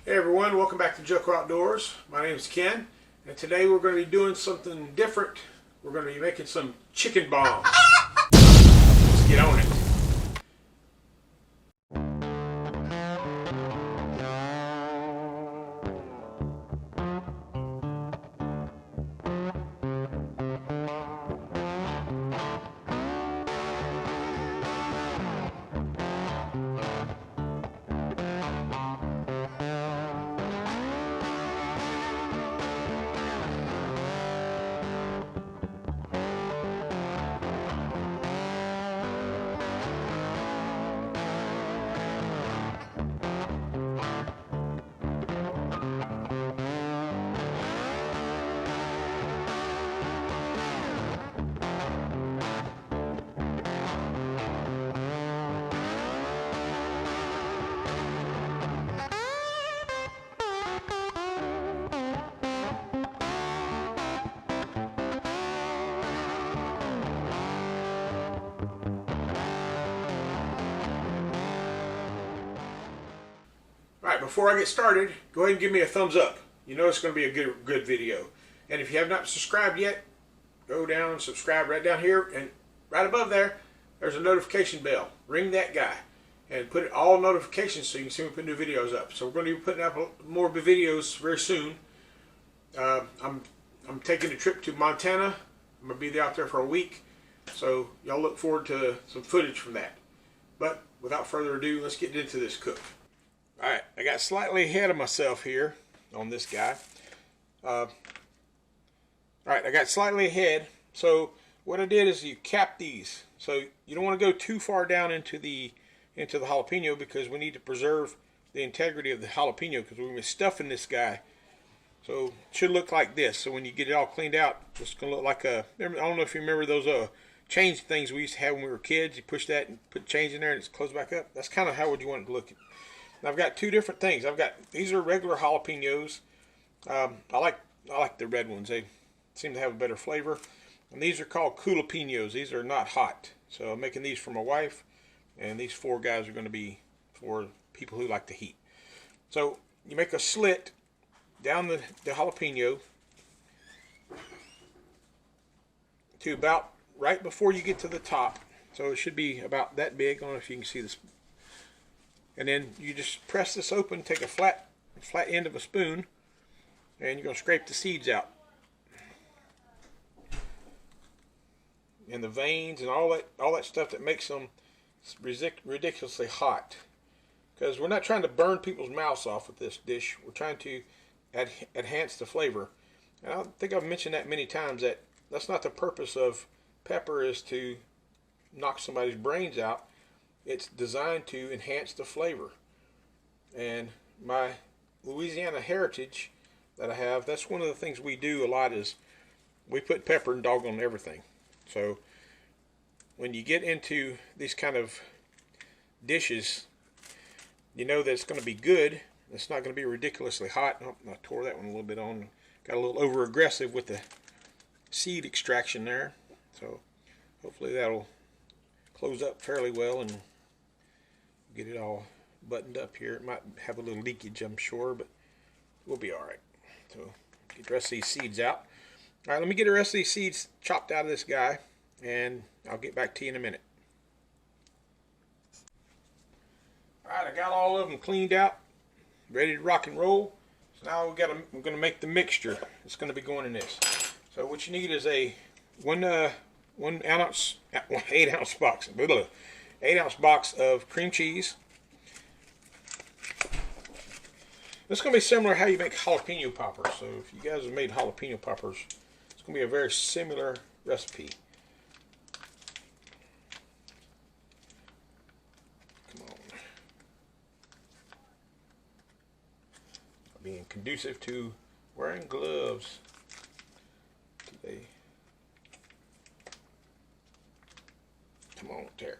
Hey everyone, welcome back to Joko Outdoors. My name is Ken, and today we're going to be doing something different. We're going to be making some chicken bombs. Let's get on it. Alright, before I get started, go ahead and give me a thumbs up. You know it's going to be a good video. And if you have not subscribed yet, go down and subscribe right down here. And right above there, there's a notification bell. Ring that guy. And put all notifications so you can see when we put new videos up. So we're going to be putting up more videos very soon. I'm taking a trip to Montana. I'm going to be out there for a week. So y'all look forward to some footage from that. But without further ado, let's get into this cook. Alright, I got slightly ahead of myself here on this guy. Alright, I got slightly ahead. So what I did is you cap these. So you don't want to go too far down into the jalapeno because we need to preserve the integrity of the jalapeno because we're going to be stuffing this guy. So it should look like this. So when you get it all cleaned out, it's going to look like a, I don't know if you remember those change things we used to have when we were kids. You push that and put change in there and it's closed back up. That's kind of how would you want it to look. I've got two different things. These are regular jalapenos. I like the red ones. They seem to have a better flavor. And these are called culipinos. These are not hot. So I'm making these for my wife. And these four guys are going to be for people who like the heat. So you make a slit down the jalapeno to about right before you get to the top. So it should be about that big. I don't know if you can see this. And then you just press this open, take a flat end of a spoon, and you're going to scrape the seeds out. And the veins and all that stuff that makes them ridiculously hot. Because we're not trying to burn people's mouths off with this dish. We're trying to enhance the flavor. And I think I've mentioned that many times that that's not the purpose of pepper, is to knock somebody's brains out. It's designed to enhance the flavor. And my Louisiana heritage that I have, that's one of the things we do a lot, is we put pepper and doggone everything. So when you get into these kind of dishes, you know that it's going to be good. It's not going to be ridiculously hot. Oh, I tore that one a little bit on. Got a little over aggressive with the seed extraction there. So hopefully that'll close up fairly well and get it all buttoned up here. It might have a little leakage, I'm sure, but we'll be alright. So get the rest of these seeds out. Alright, let me get the rest of these seeds chopped out of this guy, and I'll get back to you in a minute. Alright, I got all of them cleaned out, ready to rock and roll. So now we're going to make the mixture. It's going to be going in this. So what you need is a 8 ounce box. 8 ounce box of cream cheese. This is going to be similar to how you make jalapeno poppers. So if you guys have made jalapeno poppers, it's going to be a very similar recipe. Come on. Being conducive to wearing gloves today. Come on, there.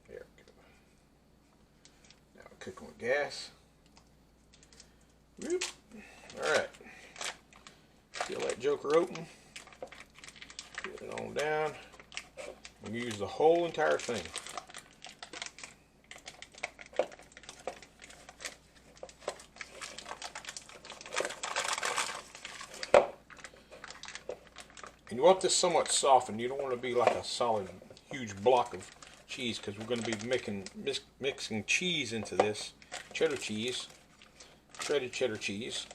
There we go. Now we're cooking with gas. Whoop. All right. Peel that joker open. Put it on down. I'm going to use the whole entire thing. And you want this somewhat softened. You don't want to be like a solid, huge block of cheese, because we're going to be mixing cheese into this. Cheddar cheese. Shredded cheddar cheese.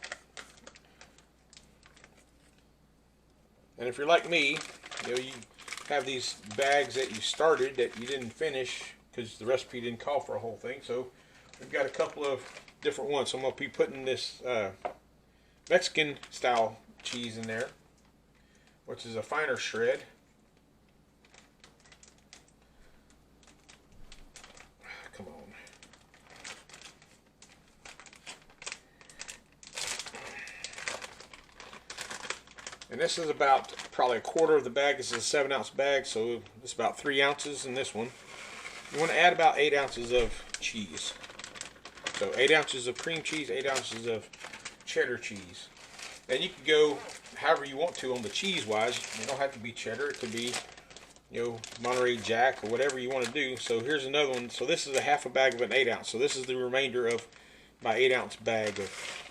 And if you're like me, you know, you have these bags that you started that you didn't finish because the recipe didn't call for a whole thing. So we've got a couple of different ones. So I'm going to be putting this Mexican style cheese in there, which is a finer shred. Come on. And this is about probably a quarter of the bag. This is a 7-ounce bag, so it's about 3 ounces in this one. You want to add about 8 ounces of cheese. So 8 ounces of cream cheese, 8 ounces of cheddar cheese. And you can go however you want to on the cheese wise. It don't have to be cheddar. It could be, you know, Monterey Jack or whatever you want to do. So here's another one. So this is a half a bag of an 8 ounce. So this is the remainder of my 8 ounce bag of.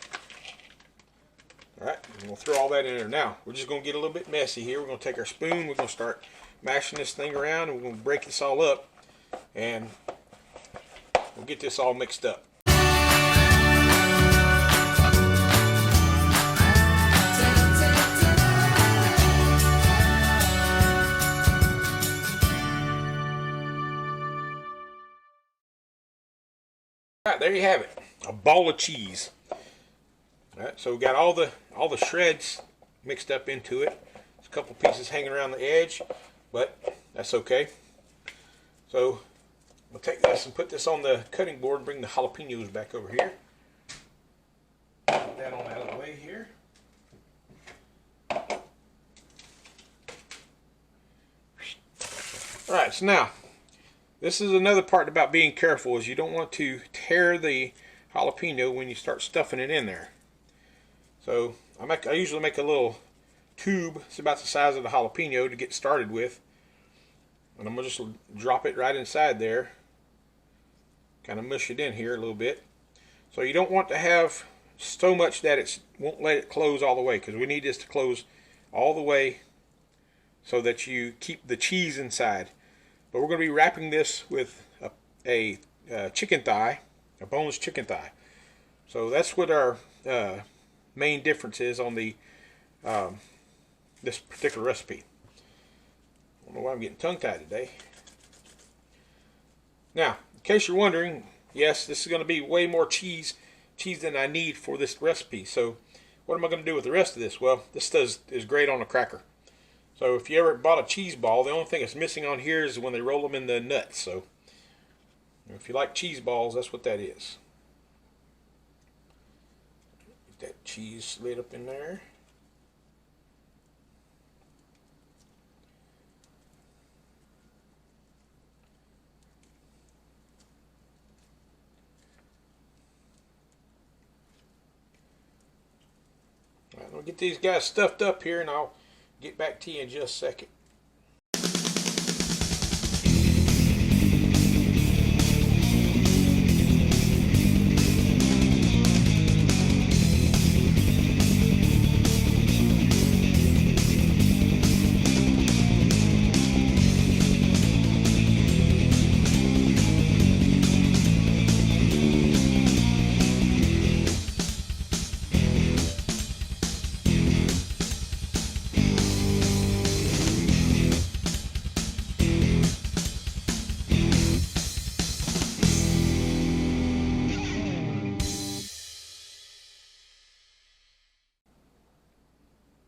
Alright, we'll throw all that in there. Now, we're just going to get a little bit messy here. We're going to take our spoon, we're going to start mashing this thing around, and we're going to break this all up, and we'll get this all mixed up. Alright, there you have it. A ball of cheese. Alright, so we got all the shreds mixed up into it. There's a couple pieces hanging around the edge, but that's okay. So we'll take this and put this on the cutting board and bring the jalapenos back over here. Put that on out of the way here. Alright, so now this is another part about being careful, is you don't want to tear the jalapeno when you start stuffing it in there. So I usually make a little tube. It's about the size of the jalapeno to get started with. And I'm going to just drop it right inside there. Kind of mush it in here a little bit. So you don't want to have so much that it won't let it close all the way, because we need this to close all the way so that you keep the cheese inside. But we're going to be wrapping this with a chicken thigh, a boneless chicken thigh. So that's what our main difference is on the this particular recipe. I don't know why I'm getting tongue-tied today. Now, in case you're wondering, yes, this is going to be way more cheese than I need for this recipe. So what am I going to do with the rest of this? Well, this is great on a cracker. So if you ever bought a cheese ball, the only thing that's missing on here is when they roll them in the nuts. So if you like cheese balls, that's what that is. Get that cheese slid up in there. All right, I'll get these guys stuffed up here, and I'll get back to you in just a second.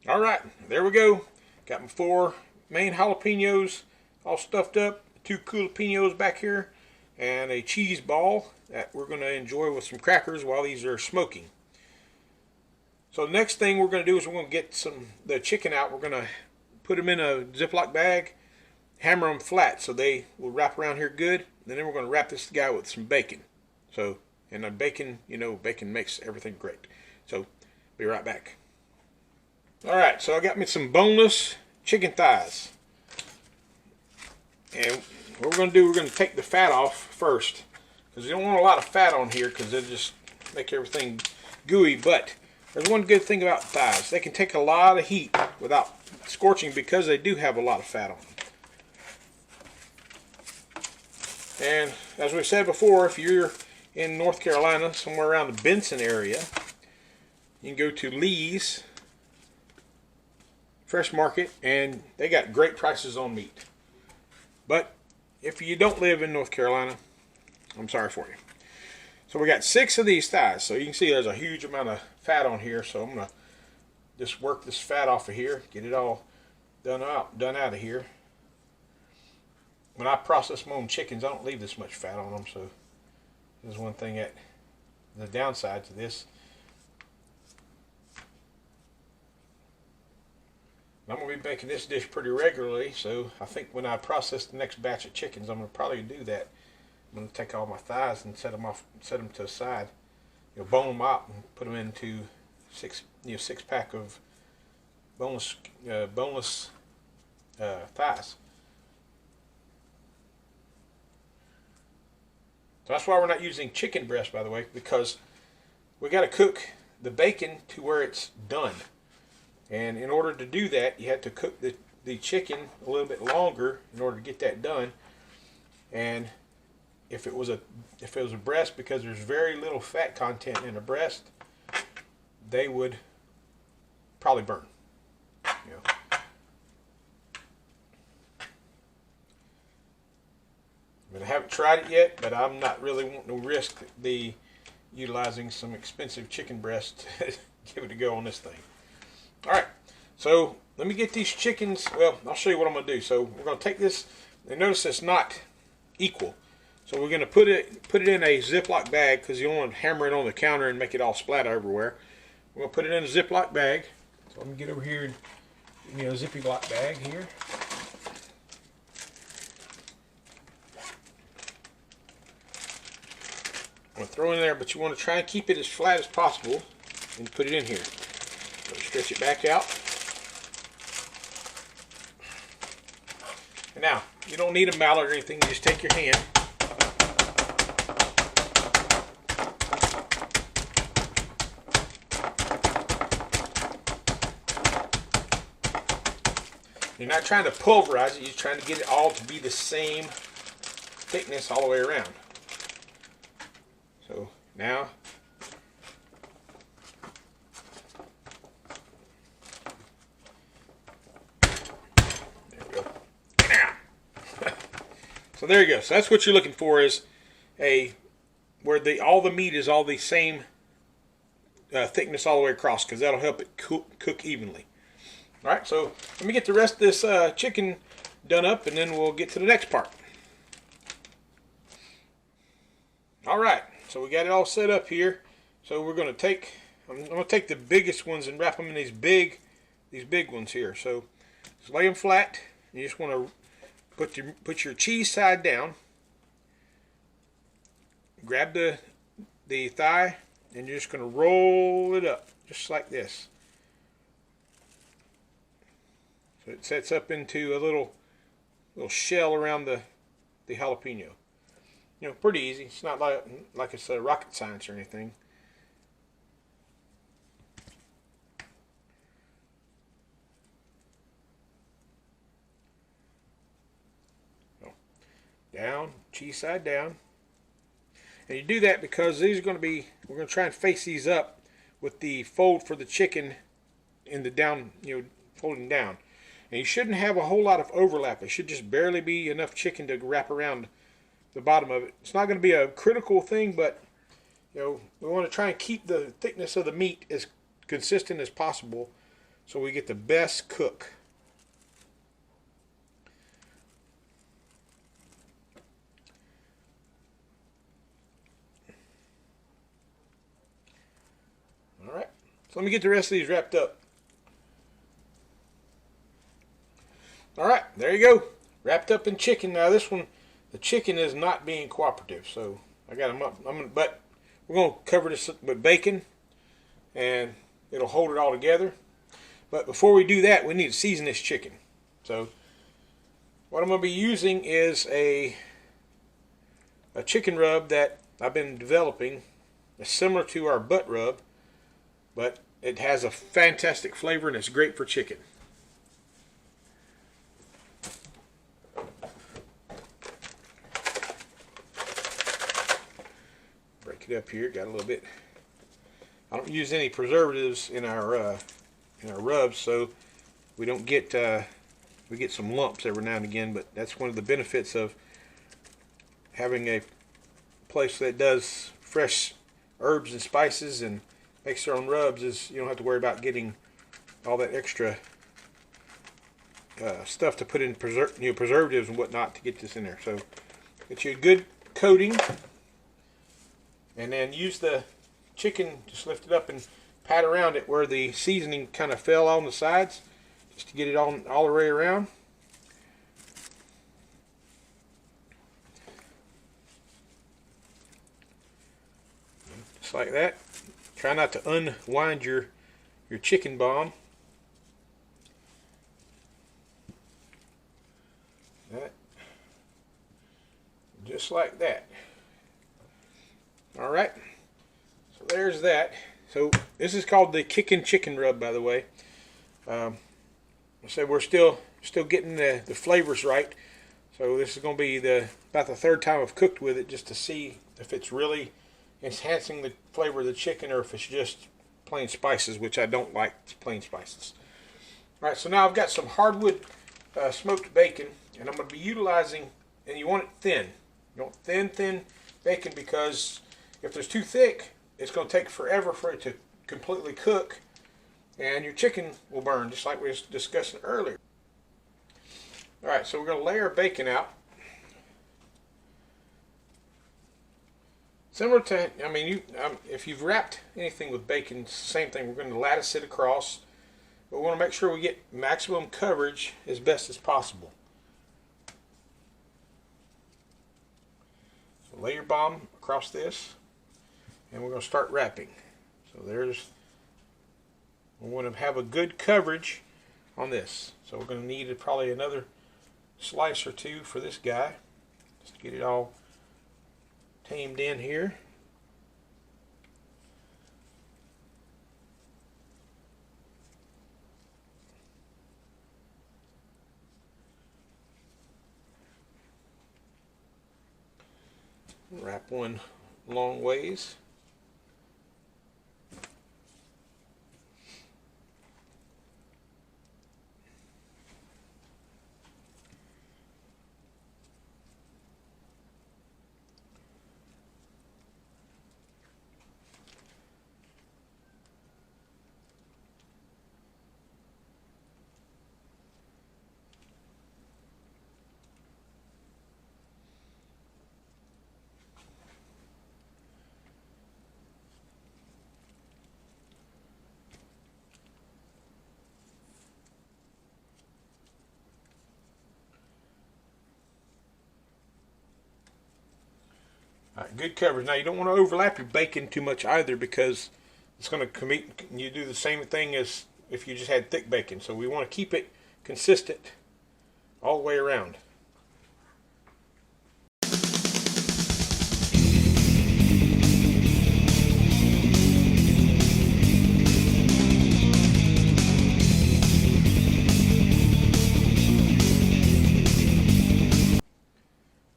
Alright, there we go. Got my 4 main jalapenos all stuffed up, 2 jalapenos back here, and a cheese ball that we're going to enjoy with some crackers while these are smoking. So the next thing we're going to do is we're going to get the chicken out. We're going to put them in a Ziploc bag, hammer them flat so they will wrap around here good, and then we're going to wrap this guy with some bacon. So, and the bacon, you know, bacon makes everything great. So, be right back. Alright, so I got me some boneless chicken thighs. And what we're going to do, we're going to take the fat off first, because you don't want a lot of fat on here because it'll just make everything gooey. But there's one good thing about thighs. They can take a lot of heat without scorching because they do have a lot of fat on them. And as we said before, if you're in North Carolina, somewhere around the Benson area, you can go to Lee's Fresh Market, and they got great prices on meat. But if you don't live in North Carolina, I'm sorry for you. So we got 6 of these thighs. So you can see there's a huge amount of fat on here. So I'm going to just work this fat off of here, get it all done out of here. When I process my own chickens, I don't leave this much fat on them. So there's one thing that the downside to this. I'm going to be making this dish pretty regularly, so I think when I process the next batch of chickens, I'm going to probably do that. I'm going to take all my thighs and set them to the side, bone them out and put them into 6-pack of boneless thighs. So that's why we're not using chicken breast, by the way, because we got to cook the bacon to where it's done. And in order to do that, you have to cook the chicken a little bit longer in order to get that done. And if it was a breast, because there's very little fat content in a breast, they would probably burn. But I haven't tried it yet, but I'm not really wanting to risk utilizing some expensive chicken breast to give it a go on this thing. Alright, so let me get these chickens. Well, I'll show you what I'm going to do. So we're going to take this, and notice it's not equal. So we're going to put it in a Ziploc bag, because you don't want to hammer it on the counter and make it all splatter everywhere. We're going to put it in a Ziploc bag. So let me get over here and give me a Ziploc bag here. I'm going to throw it in there, but you want to try and keep it as flat as possible and put it in here. Stretch it back out. And now, you don't need a mallet or anything. You just take your hand. You're not trying to pulverize it. You're trying to get it all to be the same thickness all the way around. So now, so there you go. So that's what you're looking for, is where all the meat is all the same thickness all the way across, because that'll help it cook evenly. All right, so let me get the rest of this chicken done up, and then we'll get to the next part. All right, so we got it all set up here. So we're going to I'm going to take the biggest ones and wrap them in these big ones here. So just lay them flat. You just want to put your cheese side down. Grab the thigh, and you're just going to roll it up just like this. So it sets up into a little shell around the jalapeno. Pretty easy. It's not like it's rocket science or anything. Down, cheese side down. And you do that because these are going to we're going to try and face these up with the fold for the chicken in the down, folding down. And you shouldn't have a whole lot of overlap. It should just barely be enough chicken to wrap around the bottom of it. It's not going to be a critical thing, but we want to try and keep the thickness of the meat as consistent as possible so we get the best cook. All right, so let me get the rest of these wrapped up. All right, there you go, wrapped up in chicken. Now this one, the chicken is not being cooperative, so I got them up. But we're going to cover this with bacon, and it'll hold it all together. But before we do that, we need to season this chicken. So What I'm going to be using is a chicken rub that I've been developing. It's similar to our butt rub, but it has a fantastic flavor and it's great for chicken. Break it up here. Got a little bit. I don't use any preservatives in our rubs, so we don't get we get some lumps every now and again. But that's one of the benefits of having a place that does fresh herbs and spices and makes their own rubs, is you don't have to worry about getting all that extra stuff to put in preservatives and whatnot to get this in there. So get you a good coating, and then use the chicken, just lift it up and pat around it where the seasoning kind of fell on the sides, just to get it all the way around. Just like that. Try not to unwind your chicken bomb. That. Just like that. Alright. So there's that. So this is called the Kickin Chicken Rub, by the way. I said we're still getting the flavors right. So this is going to be about the third time I've cooked with it, just to see if it's really enhancing the flavor of the chicken or if it's just plain spices, which I don't like plain spices. Alright, so now I've got some hardwood smoked bacon, and I'm going to be utilizing, and you want it thin. You want thin bacon, because if it's too thick, it's going to take forever for it to completely cook, and your chicken will burn, just like we were discussing earlier. Alright, so we're going to layer bacon out. Similar to, I mean, if you've wrapped anything with bacon, it's the same thing. We're going to lattice it across, but we want to make sure we get maximum coverage as best as possible. So lay your bomb across this, and we're going to start wrapping. So we want to have a good coverage on this. So we're going to need probably another slice or two for this guy, just to get it all tamed in here. Wrap one long ways. Alright, good coverage. Now you don't want to overlap your bacon too much either, because it's going to commit. You do the same thing as if you just had thick bacon. So we want to keep it consistent all the way around.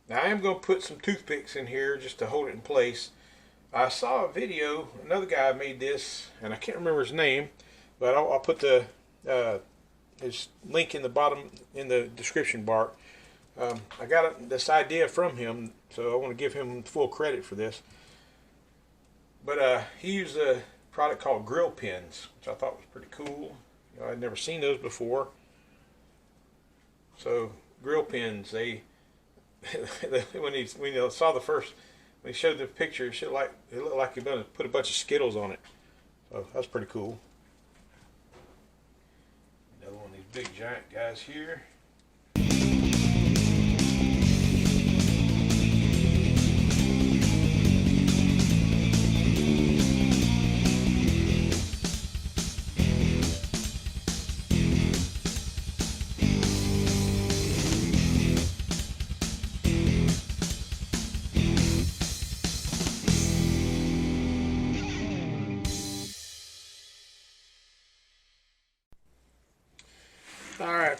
Now I am going to put some toothpicks in here just to hold it in place. I saw a video, another guy made this, and I can't remember his name, but I'll put his link in the bottom, in the description bar. I got this idea from him, so I want to give him full credit for this. But he used a product called grill pins, which I thought was pretty cool. You know, I'd never seen those before. So grill pins, they when he saw the first, when he showed the picture, it looked like he'd put a bunch of Skittles on it. So that's pretty cool. Another one of these big giant guys here.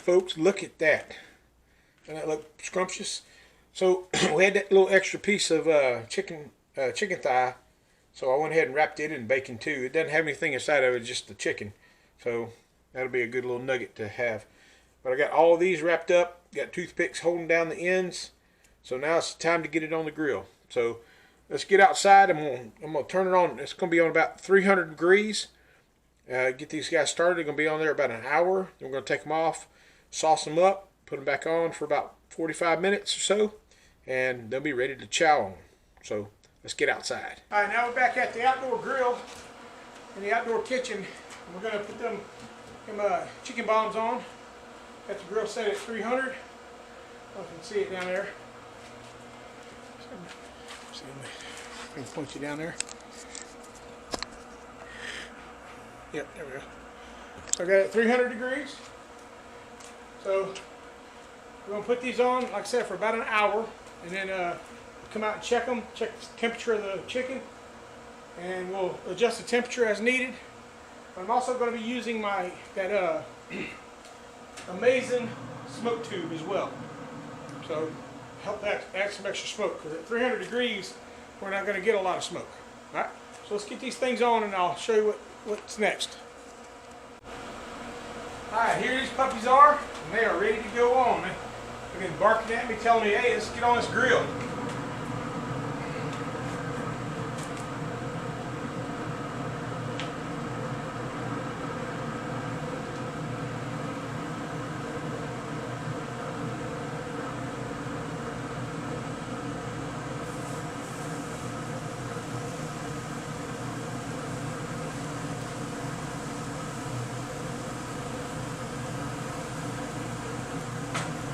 folks, look at that. Doesn't that look scrumptious? So we had that little extra piece of chicken thigh, so I went ahead and wrapped it in bacon too. It doesn't have anything inside of it, just the chicken. So that'll be a good little nugget to have. But I got all of these wrapped up, got toothpicks holding down the ends. So now it's time to get it on the grill. So let's get outside. I'm gonna turn it on. It's gonna be on about 300 degrees. Get these guys started. They're gonna be on there about an hour. Then we're gonna take them off, sauce them up, put them back on for about 45 minutes or so, and they'll be ready to chow on. So let's get outside. All right, now we're back at the outdoor grill in the outdoor kitchen. We're gonna put them chicken bombs on. Got the grill set at 300. I don't know if you can see it down there. See, I can point you down there. Yep, there we go. So I got it at 300 degrees. So we're gonna put these on, like I said, for about an hour, and then come out and check them, check the temperature of the chicken, and we'll adjust the temperature as needed. I'm also going to be using that amazing smoke tube as well. So help that add some extra smoke, because at 300 degrees we're not going to get a lot of smoke. All right, so let's get these things on and I'll show you what's next. All right, here these puppies are, and they are ready to go on. They've been barking at me, telling me, hey, let's get on this grill.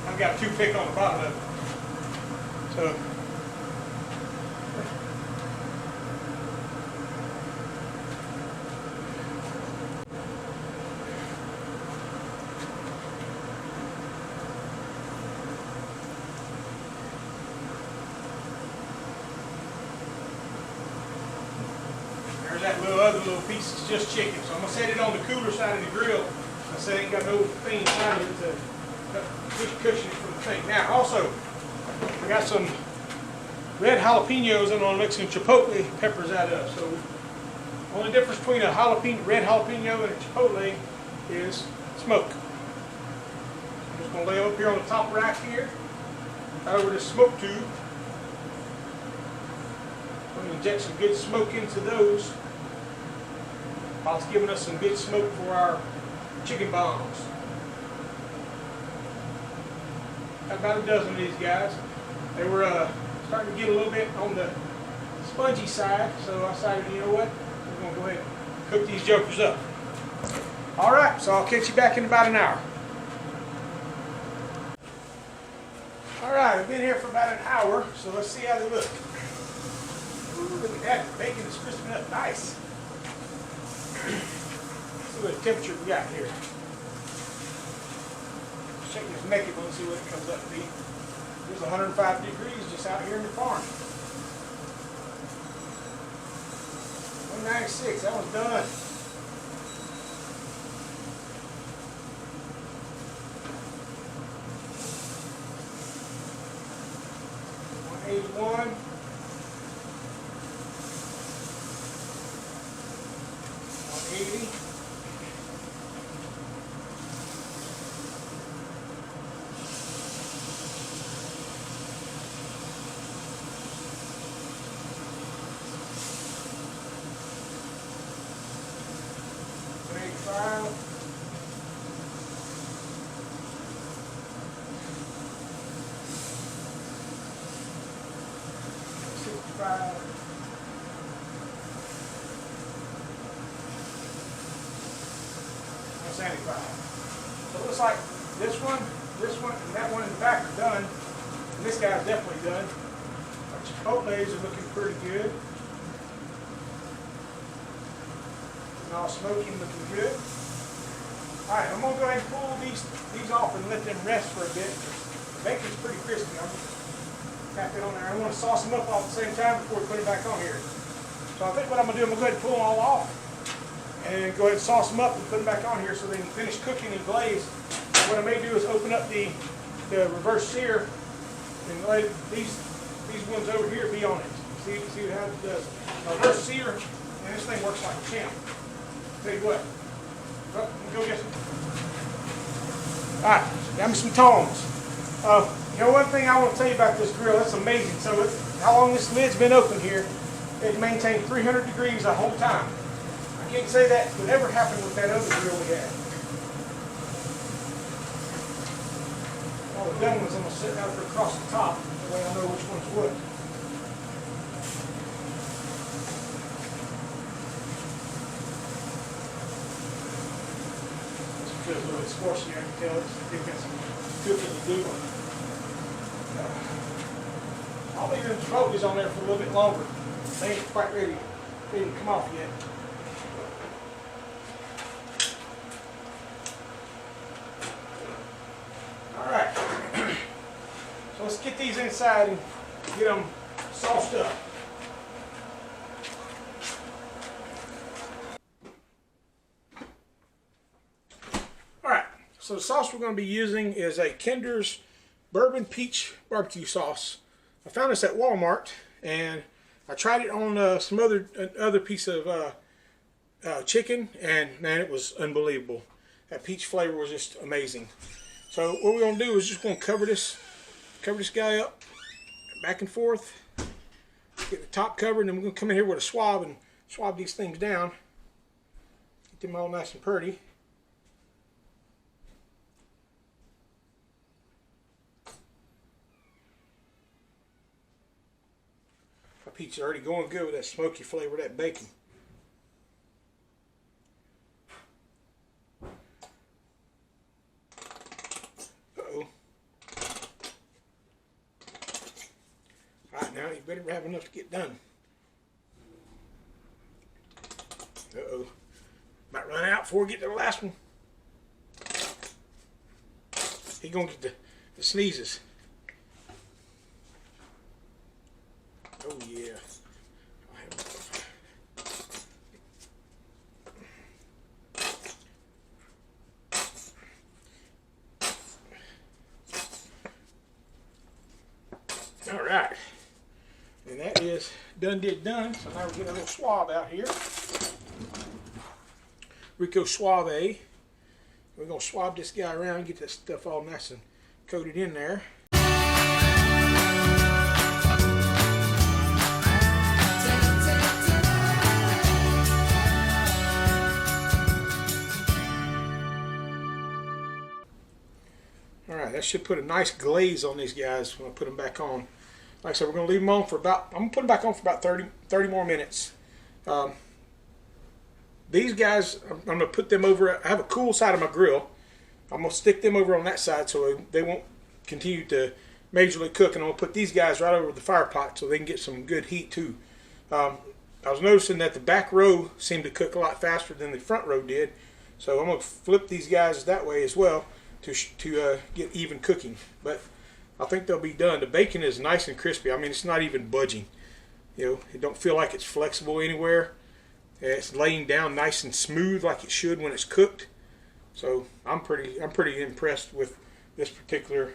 I've got a toothpick on the bottom of it. So there's that other little piece. It's just chicken. So I'm gonna set it on the cooler side of the grill. I said it ain't got no thing inside of it to cushion it from the thing. Now also, I got some red jalapenos I'm gonna make some chipotle peppers out of. So the only difference between a red jalapeno and a chipotle is smoke. I'm just gonna lay up here on the top rack here, over the smoke tube. I'm gonna inject some good smoke into those, while it's giving us some good smoke for our chicken bombs. About a dozen of these guys. They were starting to get a little bit on the spongy side, so I decided, you know what, we're going to go ahead and cook these jokers up. Alright, so I'll catch you back in about an hour. Alright, I've been here for about an hour, so let's see how they look. Ooh, look at that, the bacon is crisping up nice. Let's see what temperature we got here. Check this naked one and see what it comes up to be. There's 105 degrees just out here in the farm. 196, that one's done. 181. 180. 185. 65. 175. So it looks like this one, and that one in the back are done. And this guy's definitely done. Our chipotles are looking pretty good. And all smoky, looking good. Alright, I'm going to go ahead and pull these off and let them rest for a bit. The bacon's pretty crispy. I'm just tap it on there. I want to sauce them up all at the same time before we put it back on here. So I think what I'm going to do, I'm going to go ahead and pull them all off and go ahead and sauce them up and put them back on here so they can finish cooking and glaze. And what I may do is open up the reverse sear and let these ones over here be on it. See how it does. Reverse sear, and this thing works like a champ. Tell you what. Oh, go get some. Alright, got me some tongs. You know, one thing I want to tell you about this grill, it's amazing. So how long this lid's been open here, it maintained 300 degrees the whole time. I can't say that would ever happen with that other grill we had. All the done ones I'm going to set out across the top, that way I know which one's what. This feels a little bit squishy, I can tell. They've got some cooking to do. I'll leave them smokies on there for a little bit longer. They ain't quite ready to come off yet. Alright. So let's get these inside and get them sauced up. Alright, so the sauce we're going to be using is a Kinder's Bourbon Peach Barbecue Sauce. I found this at Walmart, and I tried it on some other piece of chicken, and man, it was unbelievable. That peach flavor was just amazing. So what we're going to do is just going to cover this guy up, back and forth, get the top covered, and then we're going to come in here with a swab and swab these things down, get them all nice and pretty. My peach is already going good with that smoky flavor of that bacon. Uh-oh. Alright, now you better have enough to get done. Uh-oh. Might run out before we get to the last one. He's going to get the sneezes. Oh yeah. All right, and that is done. So now we get a little swab out here. Rico Suave. We're gonna swab this guy around, get that stuff all nice and coated in there. Alright, that should put a nice glaze on these guys when I put them back on. Like I said, we're going to leave them on for about, I'm going to put them back on for about 30 more minutes. These guys, I'm going to put them over, I have a cool side of my grill. I'm going to stick them over on that side so they won't continue to majorly cook. And I'm going to put these guys right over the fire pot so they can get some good heat too. I was noticing that the back row seemed to cook a lot faster than the front row did. So I'm going to flip these guys that way as well to get even cooking. But I think they'll be done. The bacon is nice and crispy. I mean, it's not even budging. You know, it don't feel like it's flexible anywhere. It's laying down nice and smooth like it should when it's cooked. So I'm pretty impressed with this particular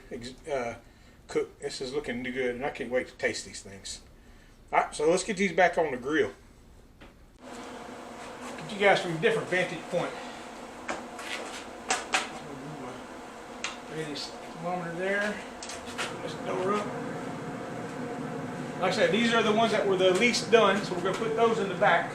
cook. This is looking good, and I can't wait to taste these things. All right, so let's get these back on the grill. Get you guys from a different vantage point. This thermometer there. This door up. Like I said, these are the ones that were the least done, so we're going to put those in the back.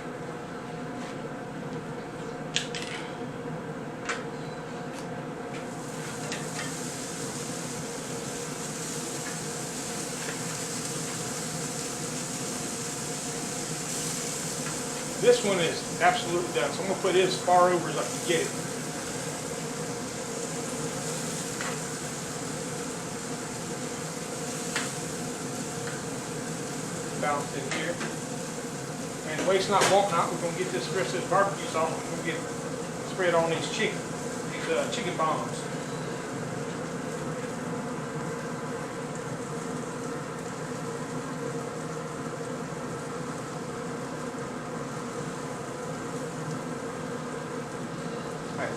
This one is absolutely done, so I'm going to put it as far over as I can get it. Balanced in here. And waste not, want not, we're going to get this rest of this barbecue sauce, we're going to get it spread on these chicken bombs.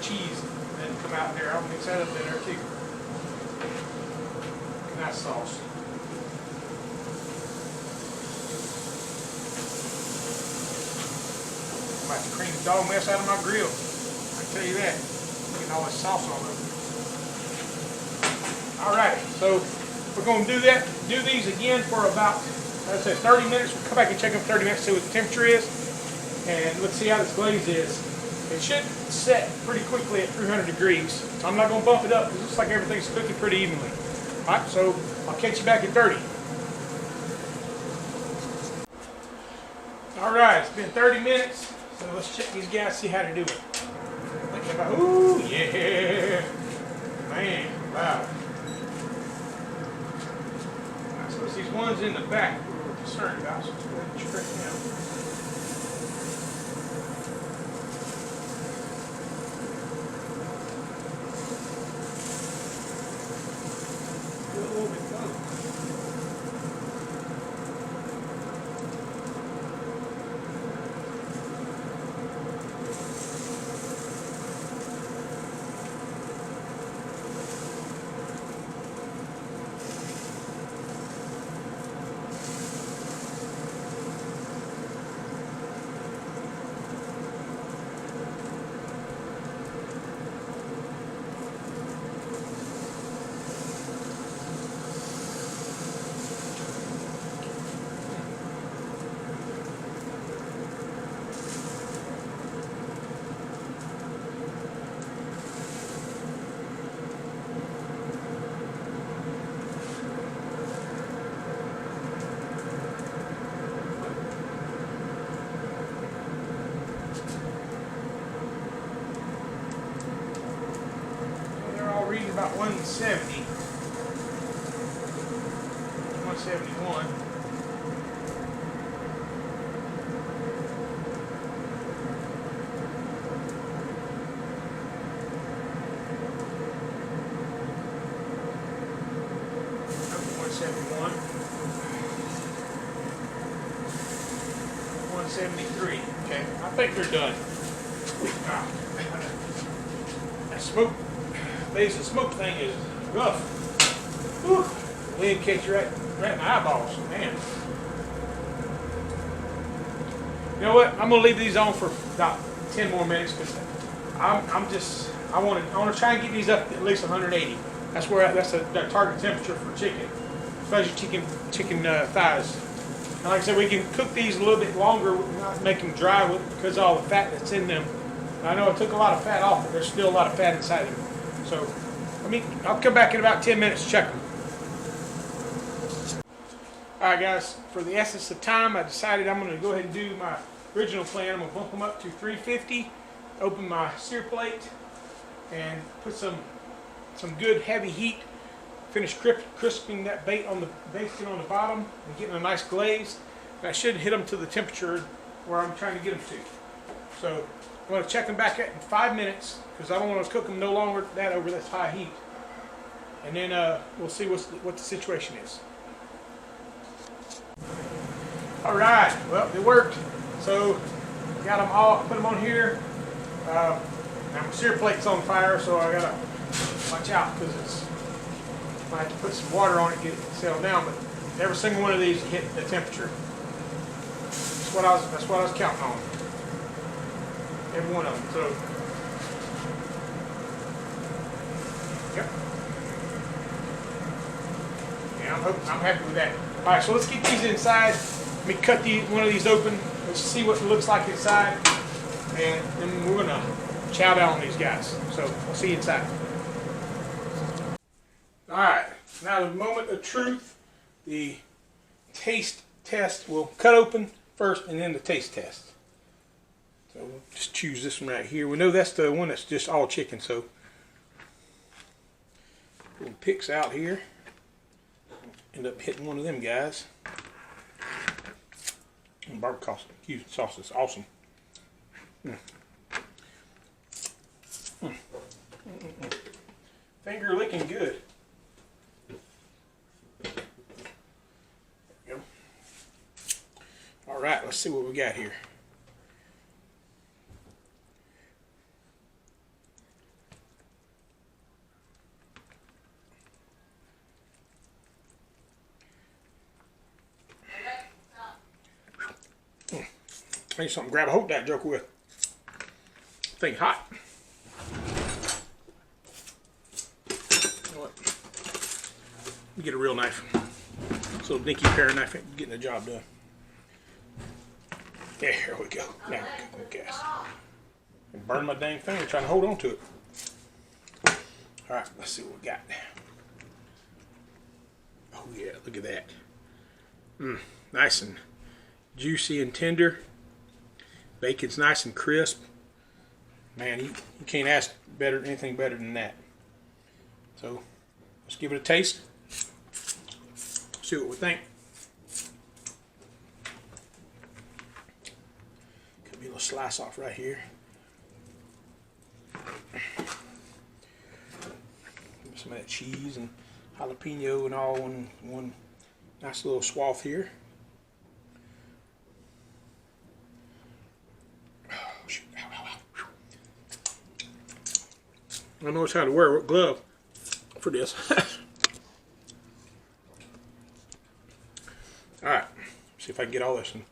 Cheese and come out there. I'll mix that up in there too. Nice sauce. I'm about to cream the dog mess out of my grill. I tell you that. Getting all this sauce all over. Alright, so we're going to do these again for about, as I said, 30 minutes. We'll come back and check them for 30 minutes, see what the temperature is, and let's see how this glaze is. It should set pretty quickly at 300 degrees. So I'm not going to bump it up because it looks like everything's cooking pretty evenly. Alright, so I'll catch you back at 30. Alright, it's been 30 minutes, so let's check these guys, see how to do it. Ooh, yeah! Man, wow. So it's these ones in the back we're concerned about, so let's go ahead and straighten them out. A little bit low. Reading about 170, 171. Okay, 171. 173. Okay, I think they're done. That smoke. The smoke thing is rough. Whew. The wind catch you right in the eyeballs, man. You know what? I'm gonna leave these on for about 10 more minutes because I want to try and get these up to at least 180. That's the target temperature for chicken, especially chicken thighs. And like I said, we can cook these a little bit longer, not make them dry because of all the fat that's in them. I know I took a lot of fat off, but there's still a lot of fat inside of them. So, I'll come back in about 10 minutes to check them. Alright guys, for the essence of time, I decided I'm going to go ahead and do my original plan. I'm going to bump them up to 350, open my sear plate, and put some good heavy heat. Finish crisping that bacon on the bottom and getting a nice glaze. And I should hit them to the temperature where I'm trying to get them to. So, I'm going to check them back in 5 minutes because I don't want to cook them no longer that over this high heat. And then we'll see what the situation is. All right, well, it worked. So got them all, put them on here. Now my sear plate's on fire, so I gotta watch out because I have to put some water on it to get it settled down. But every single one of these hit the temperature. That's what I was counting on. Every one of them. So, yep. Yeah, I'm happy with that. All right, so let's get these inside. Let me cut one of these open. Let's see what it looks like inside, and then we're gonna chow down on these guys. So we'll see you inside. All right, now the moment of truth, the taste test. We'll cut open first, and then the taste test. So we'll just choose this one right here. We know that's the one that's just all chicken, so pull picks out here. End up hitting one of them guys. And barbecue sauce is awesome. Finger licking good. There we go. All right, let's see what we got here. I need something to grab a hold of that joker with. Thing hot. You know what? Let me get a real knife. This little dinky pair knife ain't getting the job done. There we go. Now we can gas. And burn my dang finger trying to hold on to it. Alright, let's see what we got. Oh yeah, look at that. Nice and juicy and tender. Bacon's nice and crisp. Man, you can't ask anything better than that. So, let's give it a taste. See what we think. Could be a little slice off right here. Some of that cheese and jalapeno and all in one nice little swath here. Oh, shoot. Ow, ow, ow. I know how to wear a glove for this. Alright, see if I can get all this in.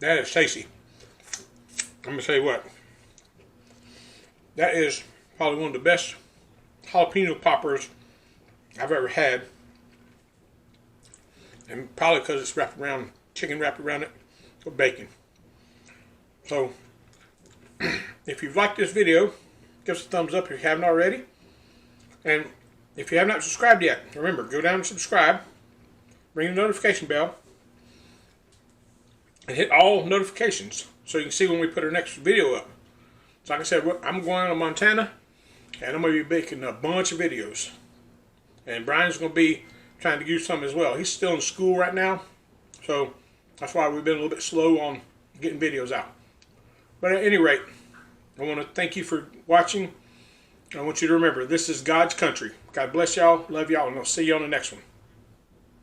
That is tasty. I'm going to tell you what. That is probably one of the best jalapeno poppers I've ever had. And probably because it's wrapped around, chicken wrapped around it with bacon. So, if you've liked this video, give us a thumbs up if you haven't already. And if you have not subscribed yet, remember, go down and subscribe. Ring the notification bell. And hit all notifications so you can see when we put our next video up. So like I said, I'm going to Montana and I'm going to be making a bunch of videos. And Brian's going to be trying to do some as well. He's still in school right now, so that's why we've been a little bit slow on getting videos out. But at any rate, I want to thank you for watching. I want you to remember, this is God's country. God bless y'all, love y'all, and I'll see you on the next one.